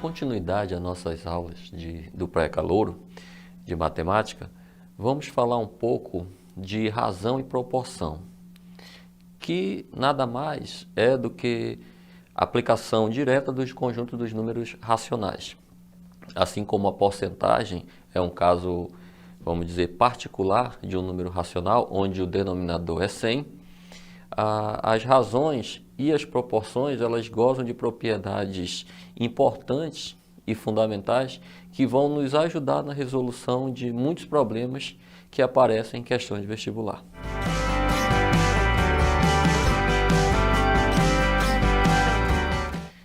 continuidade às nossas aulas do pré-calouro de matemática, vamos falar um pouco de razão e proporção, que nada mais é do que a aplicação direta dos conjuntos dos números racionais. Assim como a porcentagem é um caso, vamos dizer, particular de um número racional, onde o denominador é 100, as razões e as proporções, elas gozam de propriedades importantes e fundamentais que vão nos ajudar na resolução de muitos problemas que aparecem em questões de vestibular.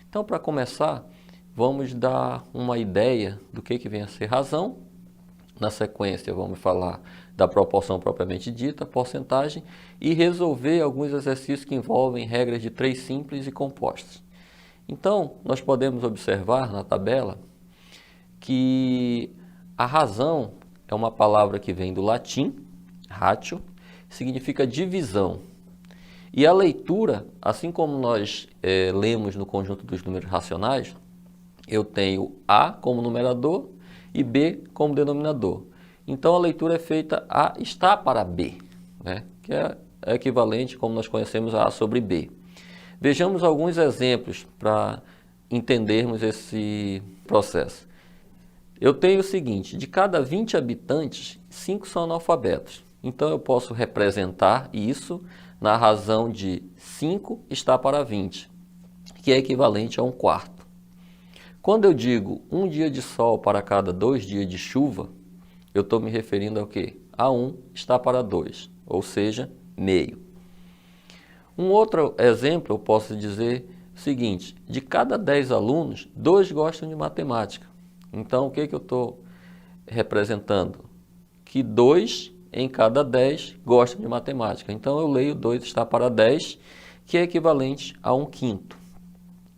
Então, para começar, vamos dar uma ideia do que vem a ser razão. Na sequência, vamos falar da proporção propriamente dita, porcentagem, e resolver alguns exercícios que envolvem regras de três simples e compostas. Então, nós podemos observar na tabela que a razão é uma palavra que vem do latim, ratio, significa divisão. E a leitura, assim como nós lemos no conjunto dos números racionais, eu tenho A como numerador e B como denominador. Então a leitura é feita A está para B, né? Que é equivalente, como nós conhecemos, a A sobre B. Vejamos alguns exemplos para entendermos esse processo. Eu tenho o seguinte, de cada 20 habitantes, 5 são analfabetos. Então eu posso representar isso na razão de 5 está para 20, que é equivalente a 1/4. Quando eu digo um dia de sol para cada 2 dias de chuva, eu estou me referindo ao quê? A 1 está para 2, ou seja, meio. Um outro exemplo, eu posso dizer o seguinte, de cada 10 alunos, 2 gostam de matemática. Então, o que eu estou representando? Que 2 em cada 10 gostam de matemática. Então, eu leio 2 está para 10, que é equivalente a 1/5.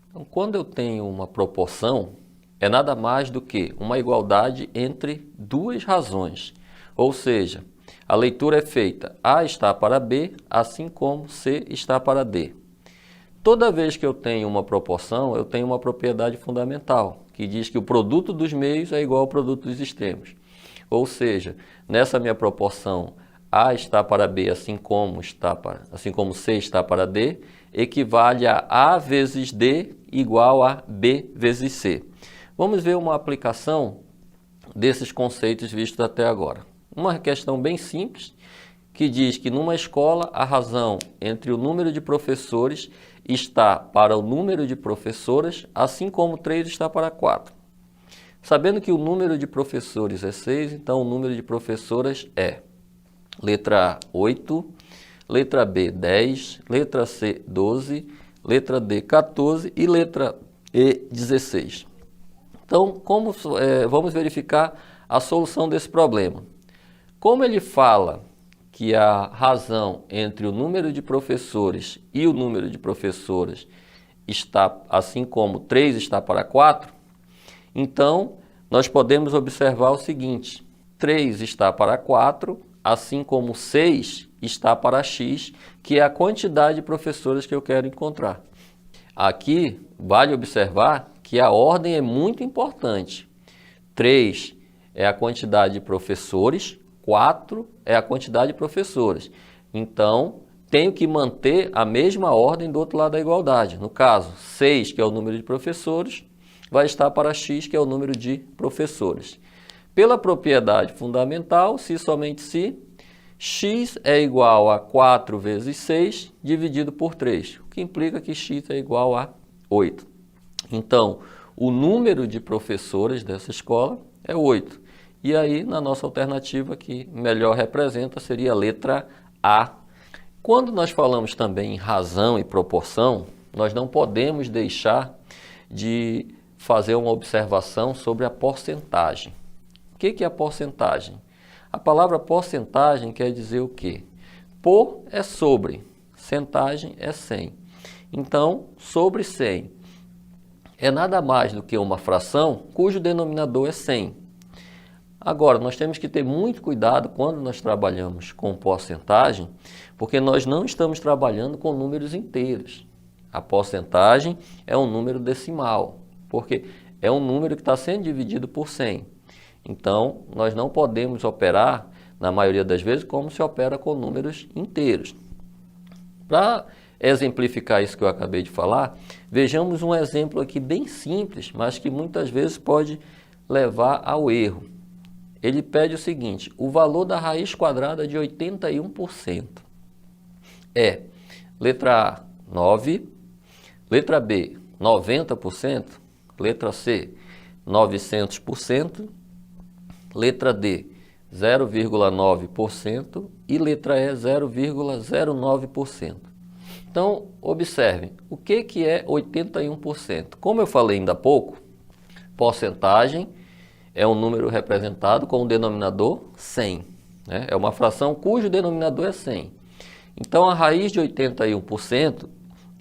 Então, quando eu tenho uma proporção, é nada mais do que uma igualdade entre duas razões. Ou seja, a leitura é feita A está para B, assim como C está para D. Toda vez que eu tenho uma proporção, eu tenho uma propriedade fundamental, que diz que o produto dos meios é igual ao produto dos extremos. Ou seja, nessa minha proporção, A está para B, assim como C está para D, equivale a A vezes D igual a B vezes C. Vamos ver uma aplicação desses conceitos vistos até agora. Uma questão bem simples, que diz que numa escola a razão entre o número de professores está para o número de professoras, assim como 3 está para 4. Sabendo que o número de professores é 6, então o número de professoras é letra A, 8, letra B, 10, letra C, 12, letra D, 14 e letra E, 16. Então, vamos verificar a solução desse problema. Como ele fala que a razão entre o número de professores e o número de professoras está, assim como 3 está para 4, então nós podemos observar o seguinte, 3 está para 4, assim como 6 está para x, que é a quantidade de professoras que eu quero encontrar. Aqui vale observar que a ordem é muito importante. 3 é a quantidade de professores, 4 é a quantidade de professoras. Então, tenho que manter a mesma ordem do outro lado da igualdade. No caso, 6, que é o número de professores, vai estar para x, que é o número de professores. Pela propriedade fundamental, se e somente se, x é igual a 4 vezes 6 dividido por 3, o que implica que x é igual a 8. Então, o número de professores dessa escola é 8. E aí, na nossa alternativa, que melhor representa, seria a letra A. Quando nós falamos também em razão e proporção, nós não podemos deixar de fazer uma observação sobre a porcentagem. O que é a porcentagem? A palavra porcentagem quer dizer o quê? Por é sobre, centagem é 100. Então, sobre 100 é nada mais do que uma fração cujo denominador é 100. Agora, nós temos que ter muito cuidado quando nós trabalhamos com porcentagem, porque nós não estamos trabalhando com números inteiros. A porcentagem é um número decimal, porque é um número que está sendo dividido por 100. Então, nós não podemos operar, na maioria das vezes, como se opera com números inteiros. Para exemplificar isso que eu acabei de falar, vejamos um exemplo aqui bem simples, mas que muitas vezes pode levar ao erro. Ele pede o seguinte: o valor da raiz quadrada de 81% é, letra A, 9, letra B, 90%, letra C, 900%, letra D, 0,9% e letra E, 0,09%. Então, observem, o que é 81%? Como eu falei ainda há pouco, porcentagem é um número representado com o denominador 100. Né? É uma fração cujo denominador é 100. Então, a raiz de 81%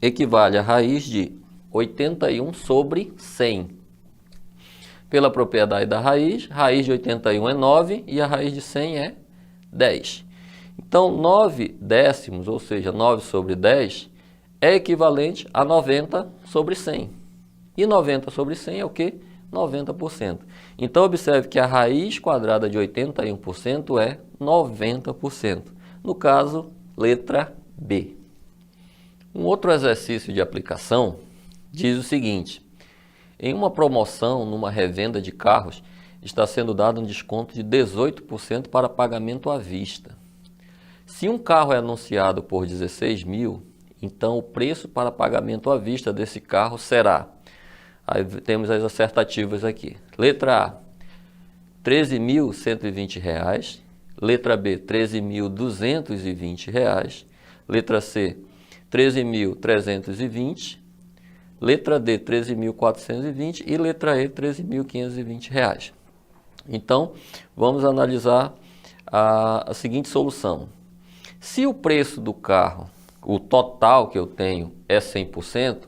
equivale à raiz de 81 sobre 100. Pela propriedade da raiz de 81 é 9 e a raiz de 100 é 10. Então, 9 décimos, ou seja, 9 sobre 10, é equivalente a 90 sobre 100. E 90 sobre 100 é o quê? 90%. Então, observe que a raiz quadrada de 81% é 90%. No caso, letra B. Um outro exercício de aplicação diz o seguinte: em uma promoção, numa revenda de carros, está sendo dado um desconto de 18% para pagamento à vista. Se um carro é anunciado por 16 mil, então o preço para pagamento à vista desse carro será... Aí temos as acertativas aqui. Letra A, R$ 13.120. Letra B, R$ 13.220. Letra C, R$ 13.320. Letra D, R$ 13.420 e letra E, R$ 13.520. Então, vamos analisar a seguinte solução. Se o preço do carro, o total que eu tenho é 100%,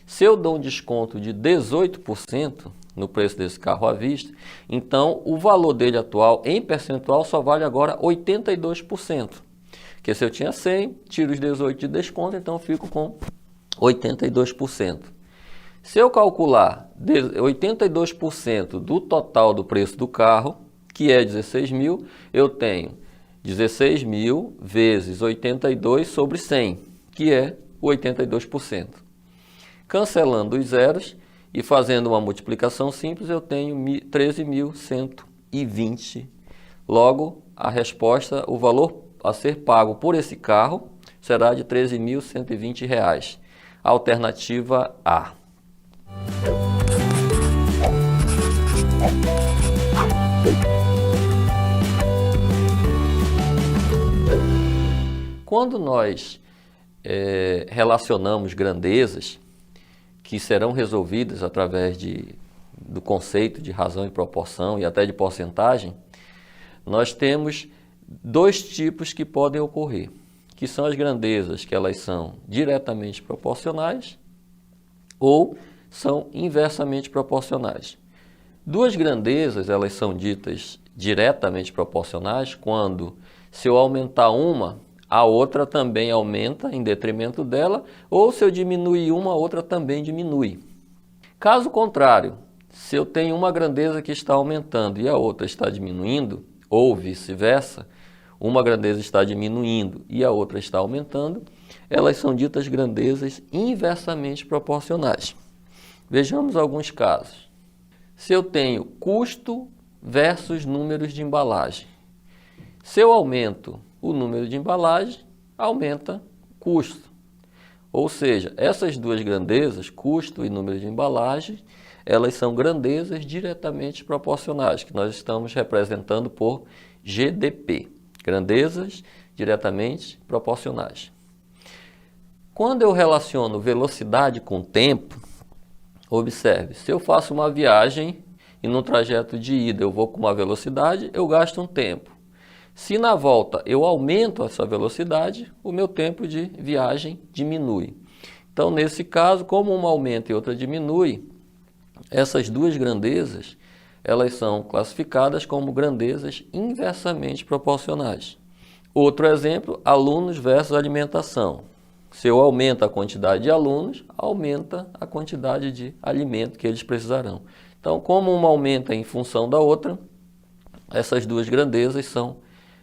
se eu dou um desconto de 18% no preço desse carro à vista, então o valor dele atual em percentual só vale agora 82%. Porque se eu tinha 100, tiro os 18 de desconto, então eu fico com 82%. Se eu calcular 82% do total do preço do carro, que é 16 mil, eu tenho 16 mil vezes 82 sobre 100, que é o 82%. Cancelando os zeros e fazendo uma multiplicação simples, eu tenho 13.120. Logo, a resposta, o valor a ser pago por esse carro será de R$ 13.120. Alternativa A. Quando nós relacionamos grandezas que serão resolvidas através do conceito de razão e proporção e até de porcentagem, nós temos dois tipos que podem ocorrer, que são as grandezas que elas são diretamente proporcionais ou são inversamente proporcionais. Duas grandezas, elas são ditas diretamente proporcionais quando, se eu aumentar uma, a outra também aumenta em detrimento dela, ou se eu diminuir uma, a outra também diminui. Caso contrário, se eu tenho uma grandeza que está aumentando e a outra está diminuindo, ou vice-versa, uma grandeza está diminuindo e a outra está aumentando, elas são ditas grandezas inversamente proporcionais. Vejamos alguns casos. Se eu tenho custo versus números de embalagem, se eu aumento o número de embalagem, aumenta custo. Ou seja, essas duas grandezas, custo e número de embalagem, elas são grandezas diretamente proporcionais, que nós estamos representando por GDP, grandezas diretamente proporcionais. Quando eu relaciono velocidade com tempo, observe, se eu faço uma viagem e no trajeto de ida eu vou com uma velocidade, eu gasto um tempo. Se na volta eu aumento essa velocidade, o meu tempo de viagem diminui. Então, nesse caso, como uma aumenta e outra diminui, essas duas grandezas, elas são classificadas como grandezas inversamente proporcionais. Outro exemplo, alunos versus alimentação. Se eu aumento a quantidade de alunos, aumenta a quantidade de alimento que eles precisarão. Então, como uma aumenta em função da outra, essas duas grandezas são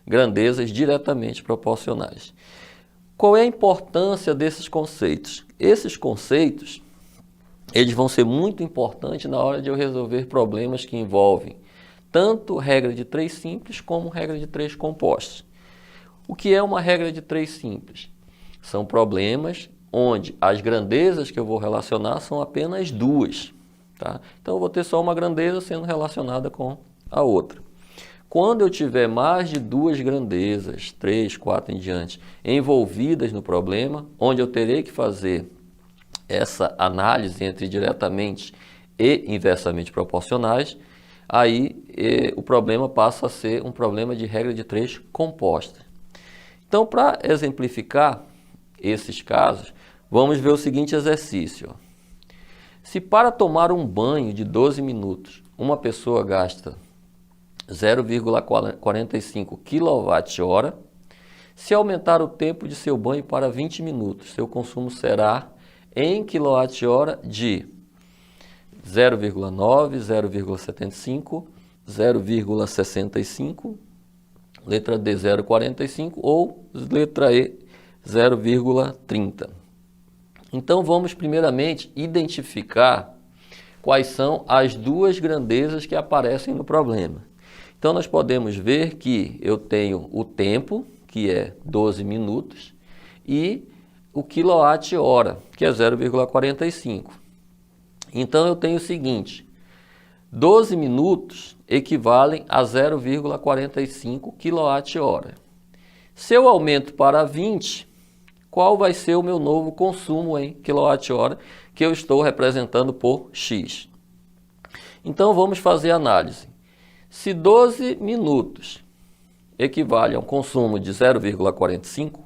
grandezas diretamente proporcionais. Qual é a importância desses conceitos? Esses conceitos, eles vão ser muito importantes na hora de eu resolver problemas que envolvem tanto regra de 3 simples como regra de 3 compostas. O que é uma regra de 3 simples? São problemas onde as grandezas que eu vou relacionar são apenas duas. Tá? Então eu vou ter só uma grandeza sendo relacionada com a outra. Quando eu tiver mais de duas grandezas, 3, 4 em diante, envolvidas no problema, onde eu terei que fazer essa análise entre diretamente e inversamente proporcionais, aí o problema passa a ser um problema de regra de 3 composta. Então, para exemplificar esses casos, vamos ver o seguinte exercício. Se para tomar um banho de 12 minutos, uma pessoa gasta 0,45 kWh, se aumentar o tempo de seu banho para 20 minutos, seu consumo será em kWh de 0,9, 0,75, 0,65, letra D 0,45 ou letra E 0,30. Então vamos primeiramente identificar quais são as duas grandezas que aparecem no problema. Então nós podemos ver que eu tenho o tempo, que é 12 minutos, e o quilowatt-hora, que é 0,45. Então eu tenho o seguinte, 12 minutos equivalem a 0,45 kWh. Se eu aumento para 20, qual vai ser o meu novo consumo em kWh que eu estou representando por X? Então vamos fazer a análise. Se 12 minutos equivale a um consumo de 0,45,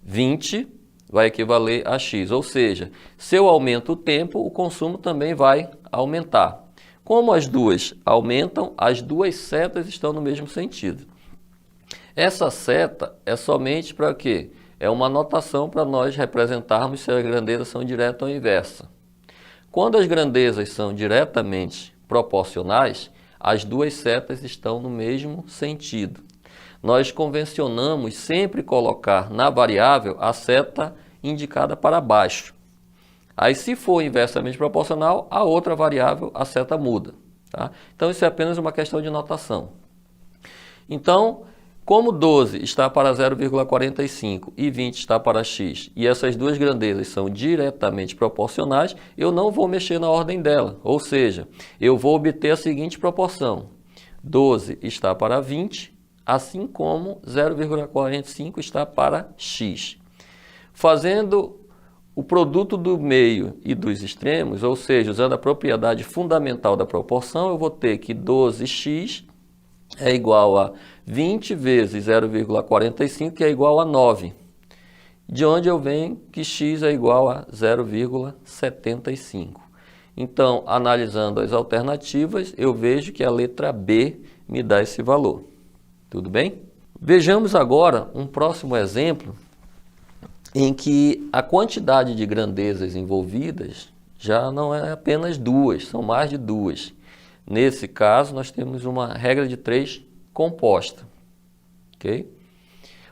20 vai equivaler a X, ou seja, se eu aumento o tempo, o consumo também vai aumentar. Como as duas aumentam, as duas setas estão no mesmo sentido. Essa seta é somente para quê? É uma notação para nós representarmos se as grandezas são direta ou inversa. Quando as grandezas são diretamente proporcionais, as duas setas estão no mesmo sentido. Nós convencionamos sempre colocar na variável a seta indicada para baixo. Aí, se for inversamente proporcional, a outra variável, a seta muda. Tá? Então, isso é apenas uma questão de notação. Então, como 12 está para 0,45 e 20 está para x, e essas duas grandezas são diretamente proporcionais, eu não vou mexer na ordem dela. Ou seja, eu vou obter a seguinte proporção. 12 está para 20, assim como 0,45 está para x. Fazendo o produto do meio e dos extremos, ou seja, usando a propriedade fundamental da proporção, eu vou ter que 12x é igual a 20 vezes 0,45, que é igual a 9. De onde eu venho que x é igual a 0,75. Então, analisando as alternativas, eu vejo que a letra B me dá esse valor. Tudo bem? Vejamos agora um próximo exemplo em que a quantidade de grandezas envolvidas já não é apenas duas, são mais de duas. Nesse caso, nós temos uma regra de 3 composta. Okay?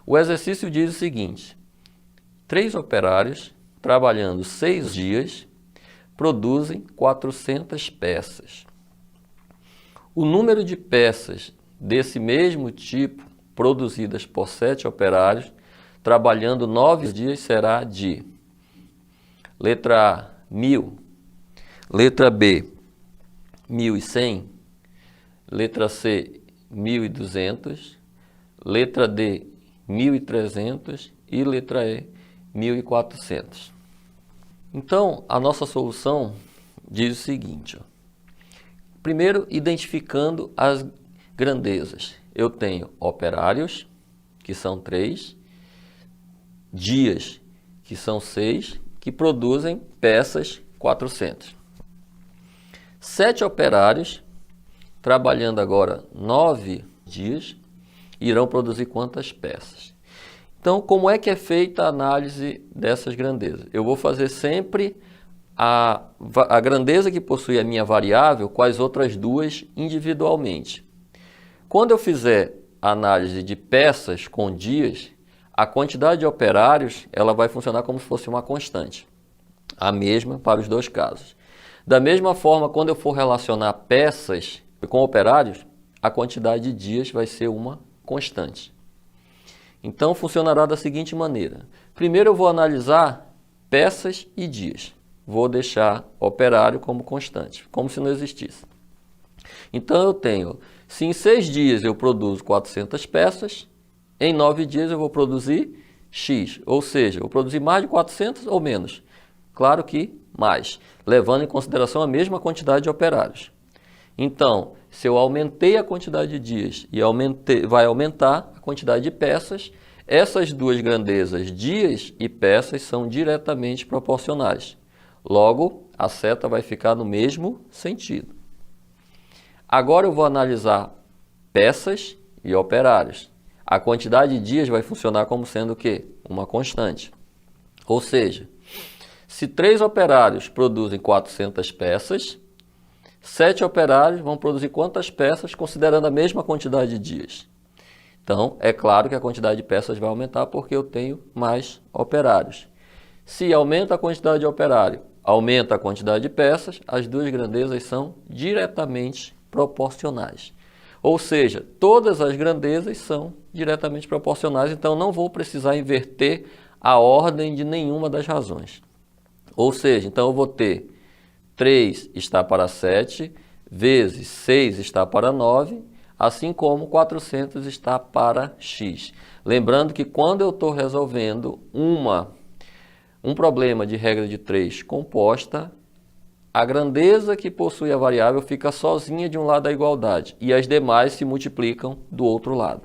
O exercício diz o seguinte, 3 operários, trabalhando 6 dias, produzem 400 peças. O número de peças desse mesmo tipo, produzidas por 7 operários, trabalhando 9 dias, será de letra A, 1.000, letra B, 1.100, letra C, 1.200, letra D, 1.300 e letra E, 1.400. Então, a nossa solução diz o seguinte, ó. Primeiro, identificando as grandezas. Eu tenho operários, que são 3, dias, que são 6, que produzem peças 400. 7 operários, trabalhando agora 9 dias, irão produzir quantas peças? Então, como é que é feita a análise dessas grandezas? Eu vou fazer sempre a grandeza que possui a minha variável com as outras duas individualmente. Quando eu fizer a análise de peças com dias, a quantidade de operários ela vai funcionar como se fosse uma constante, a mesma para os dois casos. Da mesma forma, quando eu for relacionar peças com operários, a quantidade de dias vai ser uma constante. Então, funcionará da seguinte maneira. Primeiro eu vou analisar peças e dias. Vou deixar operário como constante, como se não existisse. Então, eu tenho, se em 6 dias eu produzo 400 peças, em 9 dias eu vou produzir X. Ou seja, eu vou produzir mais de 400 ou menos? Claro que mais, levando em consideração a mesma quantidade de operários. Então, se eu aumentei a quantidade de dias e vai aumentar a quantidade de peças, essas duas grandezas, dias e peças, são diretamente proporcionais. Logo, a seta vai ficar no mesmo sentido. Agora eu vou analisar peças e operários. A quantidade de dias vai funcionar como sendo o quê? Uma constante. Ou seja, se 3 operários produzem 400 peças, 7 operários vão produzir quantas peças, considerando a mesma quantidade de dias? Então, é claro que a quantidade de peças vai aumentar porque eu tenho mais operários. Se aumenta a quantidade de operário, aumenta a quantidade de peças, as duas grandezas são diretamente proporcionais. Ou seja, todas as grandezas são diretamente proporcionais, então não vou precisar inverter a ordem de nenhuma das razões. Ou seja, então eu vou ter 3 está para 7, vezes 6 está para 9, assim como 400 está para x. Lembrando que quando eu estou resolvendo um problema de regra de 3 composta, a grandeza que possui a variável fica sozinha de um lado da igualdade e as demais se multiplicam do outro lado.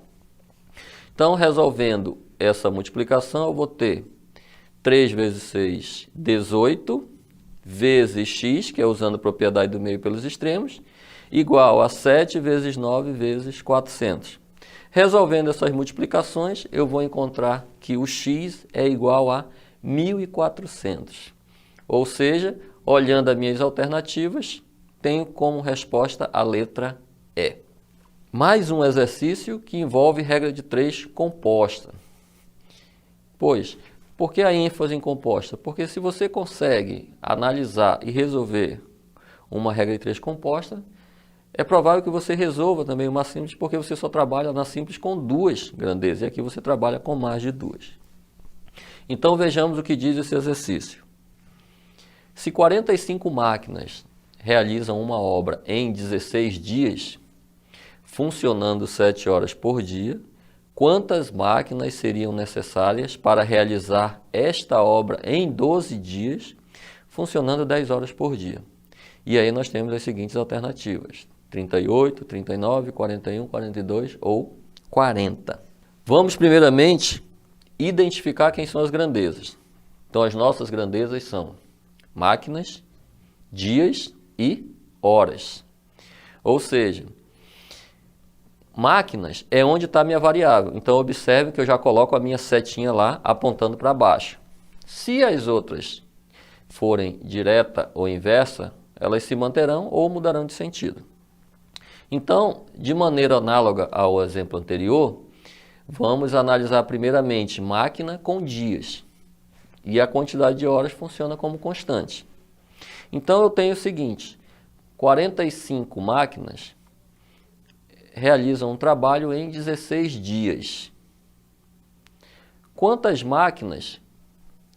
Então, resolvendo essa multiplicação, eu vou ter 3 vezes 6, 18, vezes x, que é usando a propriedade do meio pelos extremos, igual a 7 vezes 9 vezes 400. Resolvendo essas multiplicações, eu vou encontrar que o x é igual a 1.400. Ou seja, olhando as minhas alternativas, tenho como resposta a letra E. Mais um exercício que envolve regra de 3 composta. Pois, por que a ênfase em composta? Porque se você consegue analisar e resolver uma regra de 3 composta, é provável que você resolva também uma simples, porque você só trabalha na simples com 2 grandezas, e aqui você trabalha com mais de 2. Então vejamos o que diz esse exercício. Se 45 máquinas realizam uma obra em 16 dias, funcionando 7 horas por dia, quantas máquinas seriam necessárias para realizar esta obra em 12 dias, funcionando 10 horas por dia? E aí nós temos as seguintes alternativas: 38, 39, 41, 42 ou 40. Vamos primeiramente identificar quem são as grandezas. Então as nossas grandezas são máquinas, dias e horas. Ou seja, máquinas é onde está a minha variável. Então observe que eu já coloco a minha setinha lá apontando para baixo. Se as outras forem direta ou inversa, elas se manterão ou mudarão de sentido. Então, de maneira análoga ao exemplo anterior, vamos analisar primeiramente máquina com dias. E a quantidade de horas funciona como constante. Então eu tenho o seguinte: 45 máquinas realizam um trabalho em 16 dias. Quantas máquinas,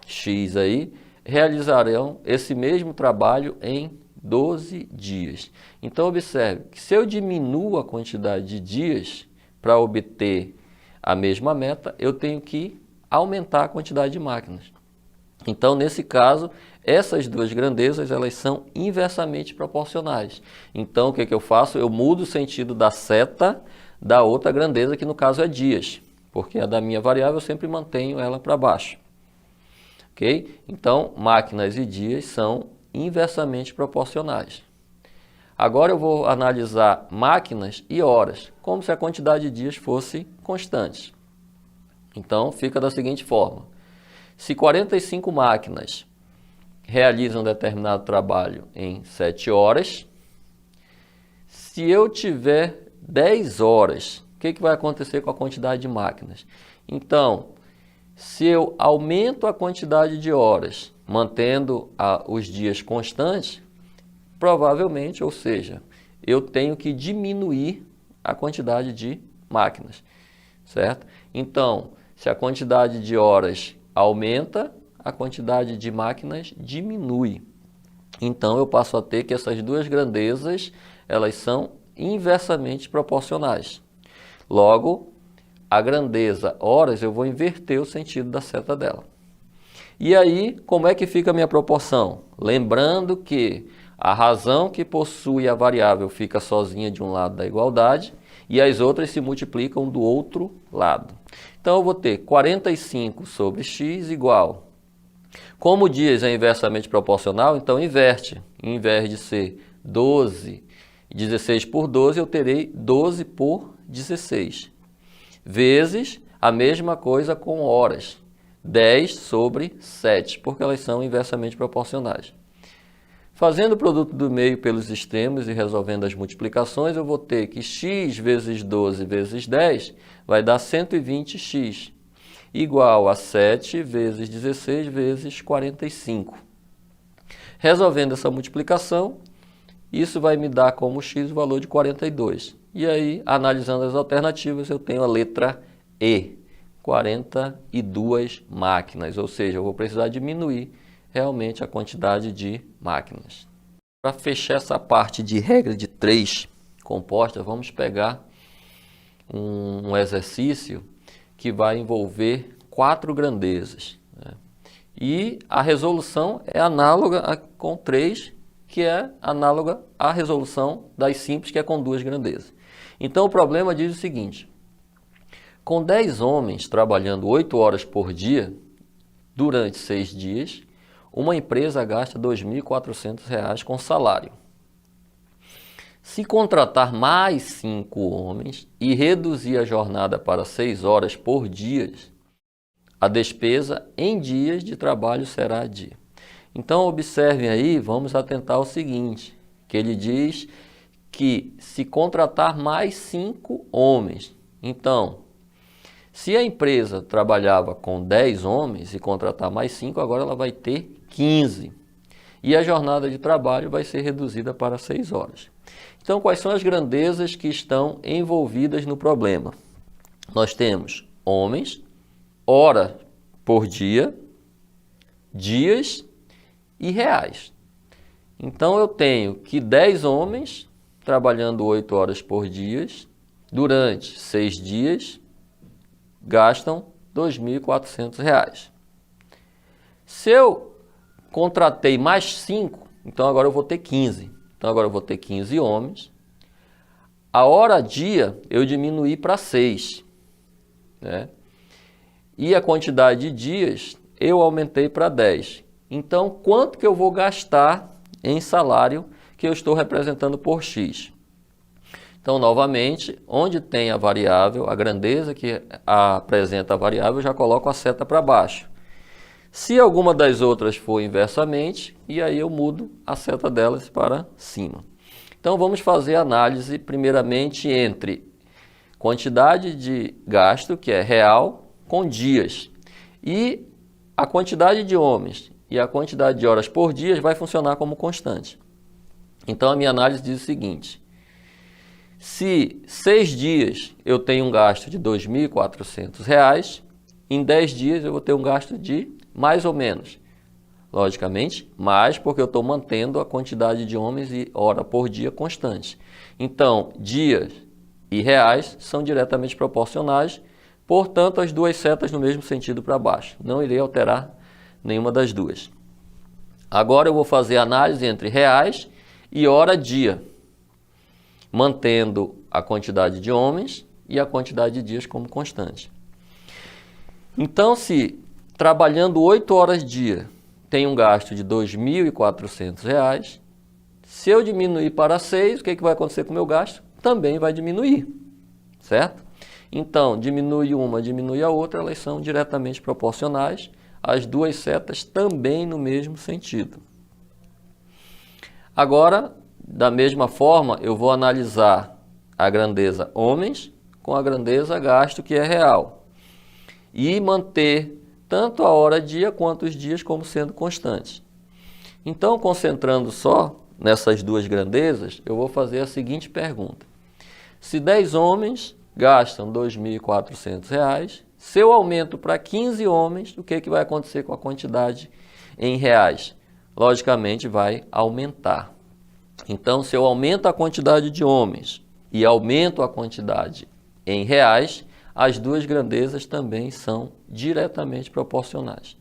X aí, realizarão esse mesmo trabalho em 12 dias? Então observe que se eu diminuo a quantidade de dias para obter a mesma meta, eu tenho que aumentar a quantidade de máquinas. Então, nesse caso, essas duas grandezas elas são inversamente proporcionais. Então, o que eu faço? Eu mudo o sentido da seta da outra grandeza, que no caso é dias, porque a da minha variável eu sempre mantenho ela para baixo. Ok? Então, máquinas e dias são inversamente proporcionais. Agora eu vou analisar máquinas e horas, como se a quantidade de dias fosse constante. Então, fica da seguinte forma. Se 45 máquinas realizam determinado trabalho em 7 horas, se eu tiver 10 horas, o que vai acontecer com a quantidade de máquinas? Então, se eu aumento a quantidade de horas, mantendo os dias constantes, provavelmente, ou seja, eu tenho que diminuir a quantidade de máquinas, certo? Então, se a quantidade de horas aumenta, a quantidade de máquinas diminui. Então, eu passo a ter que essas duas grandezas, elas são inversamente proporcionais. Logo, a grandeza horas, eu vou inverter o sentido da seta dela. E aí, como é que fica a minha proporção? Lembrando que a razão que possui a variável fica sozinha de um lado da igualdade e as outras se multiplicam do outro lado. Então, eu vou ter 45 sobre x igual. Como dias é inversamente proporcional, então inverte. Em vez de ser 16 por 12, eu terei 12 por 16. Vezes a mesma coisa com horas. 10 sobre 7, porque elas são inversamente proporcionais. Fazendo o produto do meio pelos extremos e resolvendo as multiplicações, eu vou ter que x vezes 12 vezes 10 vai dar 120x, igual a 7 vezes 16 vezes 45. Resolvendo essa multiplicação, isso vai me dar como x o valor de 42. E aí, analisando as alternativas, eu tenho a letra E, 42 máquinas, ou seja, eu vou precisar diminuir realmente a quantidade de máquinas. Para fechar essa parte de regra de 3 compostas, vamos pegar um exercício que vai envolver 4 grandezas, né? E a resolução é análoga com 3, que é análoga à resolução das simples, que é com 2 grandezas. Então o problema diz o seguinte: com 10 homens trabalhando 8 horas por dia, durante 6 dias, uma empresa gasta R$ 2.400 com salário. Se contratar mais 5 homens e reduzir a jornada para 6 horas por dia, a despesa em dias de trabalho será de... Então, observem aí, vamos atentar ao seguinte, que ele diz que se contratar mais 5 homens, então, se a empresa trabalhava com 10 homens e contratar mais 5, agora ela vai ter 15. E a jornada de trabalho vai ser reduzida para 6 horas. Então, quais são as grandezas que estão envolvidas no problema? Nós temos homens, hora por dia, dias e reais. Então, eu tenho que 10 homens trabalhando 8 horas por dia, durante 6 dias, gastam R$ 2.400. Se eu contratei mais 5, então agora eu vou ter 15. Então agora eu vou ter 15 homens. A hora-dia eu diminuí para 6. Né? E a quantidade de dias eu aumentei para 10. Então, quanto que eu vou gastar em salário que eu estou representando por X? Então, novamente, onde tem a variável, a grandeza que apresenta a variável, eu já coloco a seta para baixo. Se alguma das outras for inversamente, e aí eu mudo a seta delas para cima. Então, vamos fazer a análise, primeiramente, entre quantidade de gasto, que é real, com dias. E a quantidade de homens e a quantidade de horas por dia vai funcionar como constante. Então, a minha análise diz o seguinte: se 6 dias eu tenho um gasto de R$ 2.400, em 10 dias eu vou ter um gasto de mais ou menos. Logicamente, mais, porque eu estou mantendo a quantidade de homens e hora por dia constante. Então, dias e reais são diretamente proporcionais, portanto, as duas setas no mesmo sentido para baixo. Não irei alterar nenhuma das duas. Agora eu vou fazer a análise entre reais e hora-dia, mantendo a quantidade de homens e a quantidade de dias como constante. Então, se trabalhando 8 horas dia tem um gasto de R$ 2.400, se eu diminuir para 6, o que vai acontecer com o meu gasto? Também vai diminuir, certo? Então, diminui uma, diminui a outra, elas são diretamente proporcionais, as duas setas também no mesmo sentido. Agora, da mesma forma, eu vou analisar a grandeza homens com a grandeza gasto, que é real, e manter tanto a hora-dia quanto os dias como sendo constantes. Então, concentrando só nessas duas grandezas, eu vou fazer a seguinte pergunta. Se 10 homens gastam R$ 2.400, se eu aumento para 15 homens, o que vai acontecer com a quantidade em reais? Logicamente, vai aumentar. Então, se eu aumento a quantidade de homens e aumento a quantidade em reais, as duas grandezas também são diretamente proporcionais.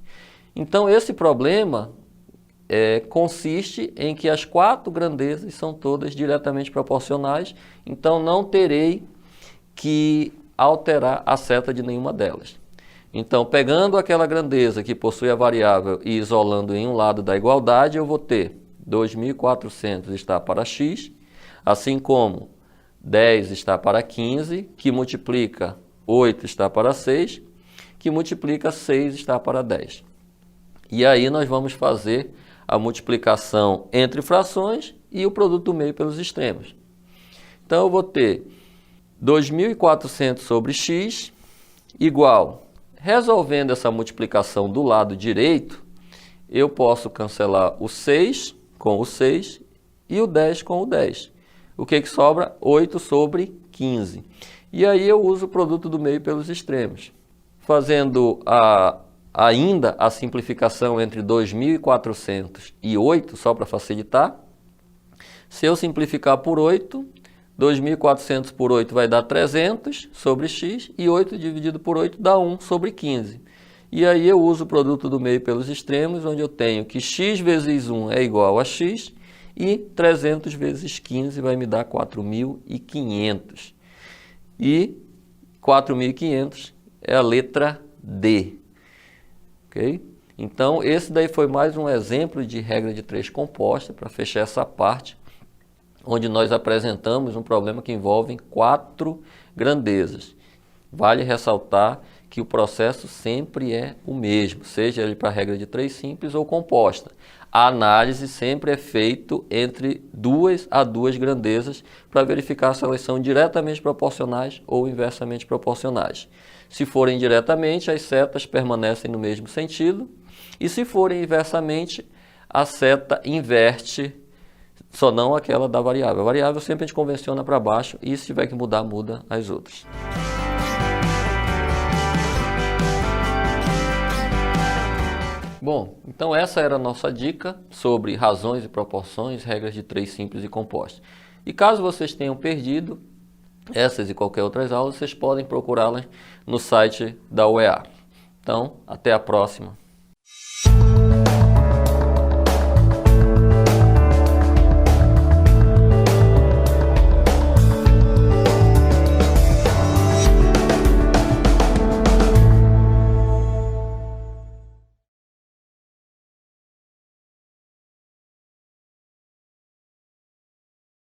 Então, esse problema consiste em que as 4 grandezas são todas diretamente proporcionais, então não terei que alterar a seta de nenhuma delas. Então, pegando aquela grandeza que possui a variável e isolando em um lado da igualdade, eu vou ter 2.400 está para x, assim como 10 está para 15, que multiplica 8 está para 6, que multiplica 6 está para 10. E aí nós vamos fazer a multiplicação entre frações e o produto do meio pelos extremos. Então eu vou ter 2.400 sobre x igual, resolvendo essa multiplicação do lado direito, eu posso cancelar o 6 com o 6 e o 10 com o 10. O que sobra? 8 sobre 15. E aí eu uso o produto do meio pelos extremos, fazendo ainda a simplificação entre 2.400 e 8, só para facilitar. Se eu simplificar por 8, 2.400 por 8 vai dar 300 sobre x, e 8 dividido por 8 dá 1 sobre 15. E aí eu uso o produto do meio pelos extremos, onde eu tenho que x vezes 1 é igual a x, e 300 vezes 15 vai me dar 4.500. E 4.500 é a letra D. Okay? Então, esse daí foi mais um exemplo de regra de 3 composta, para fechar essa parte, onde nós apresentamos um problema que envolve 4 grandezas. Vale ressaltar que o processo sempre é o mesmo, seja ele para a regra de 3 simples ou composta. A análise sempre é feita entre 2 a 2 grandezas para verificar se elas são diretamente proporcionais ou inversamente proporcionais. Se forem diretamente, as setas permanecem no mesmo sentido, e se forem inversamente, a seta inverte, só não aquela da variável. A variável sempre a gente convenciona para baixo, e se tiver que mudar, muda as outras. Bom, então essa era a nossa dica sobre razões e proporções, regras de 3 simples e compostas. E caso vocês tenham perdido essas e qualquer outras aulas, vocês podem procurá-las no site da UEA. Então, até a próxima.